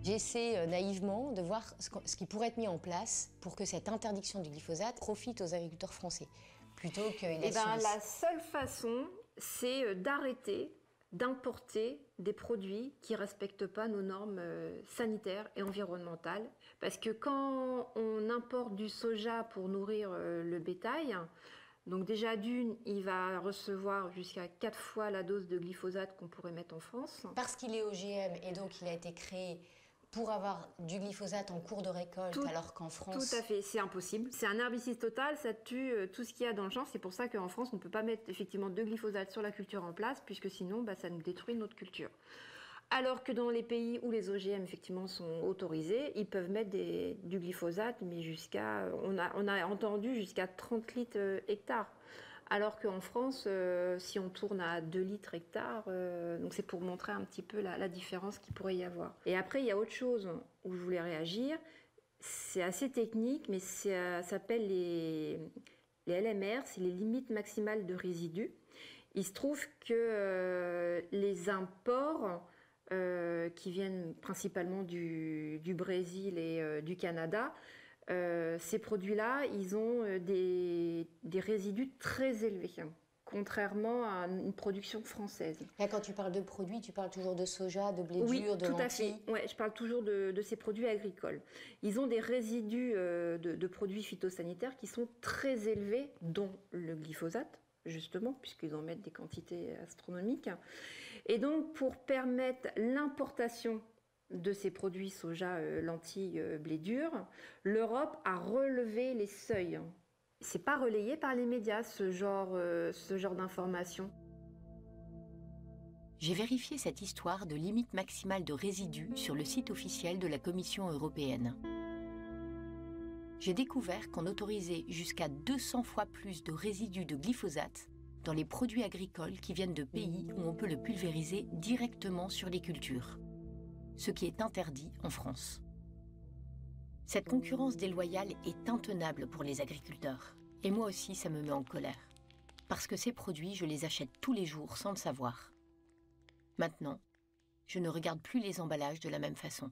J'essaie naïvement de voir ce qui pourrait être mis en place pour que cette interdiction du glyphosate profite aux agriculteurs français, plutôt qu'ils la subissent. La seule façon, c'est d'arrêter d'importer des produits qui ne respectent pas nos normes sanitaires et environnementales. Parce que quand on importe du soja pour nourrir le bétail, donc déjà d'une, il va recevoir jusqu'à 4 fois la dose de glyphosate qu'on pourrait mettre en France. Parce qu'il est OGM et donc il a été créé pour avoir du glyphosate en cours de récolte, alors qu'en France... Tout à fait, c'est impossible. C'est un herbicide total, ça tue tout ce qu'il y a dans le champ. C'est pour ça qu'en France, on ne peut pas mettre effectivement de glyphosate sur la culture en place, puisque sinon, ça nous détruit notre culture. Alors que dans les pays où les OGM effectivement sont autorisés, ils peuvent mettre du glyphosate, mais jusqu'à, on a entendu jusqu'à 30 litres hectare. Alors qu'en France, si on tourne à 2 litres hectare, donc c'est pour montrer un petit peu la différence qu'il pourrait y avoir. Et après, il y a autre chose où je voulais réagir. C'est assez technique, mais ça s'appelle les LMR, c'est les limites maximales de résidus. Il se trouve que les imports qui viennent principalement du Brésil et du Canada, ces produits-là, ils ont des résidus très élevés, contrairement à une production française. Là, quand tu parles de produits, tu parles toujours de soja, de blé oui, dur, de lentilles. tout à fait. Ouais, je parle toujours de ces produits agricoles. Ils ont des résidus de produits phytosanitaires qui sont très élevés, dont le glyphosate, justement, puisqu'ils en mettent des quantités astronomiques. Et donc, pour permettre l'importation de ces produits soja, lentilles, blé dur, l'Europe a relevé les seuils. C'est pas relayé par les médias, ce genre d'informations. J'ai vérifié cette histoire de limite maximale de résidus sur le site officiel de la Commission européenne. J'ai découvert qu'on autorisait jusqu'à 200 fois plus de résidus de glyphosate dans les produits agricoles qui viennent de pays où on peut le pulvériser directement sur les cultures, ce qui est interdit en France. Cette concurrence déloyale est intenable pour les agriculteurs. Et moi aussi, ça me met en colère. Parce que ces produits, je les achète tous les jours sans le savoir. Maintenant, je ne regarde plus les emballages de la même façon.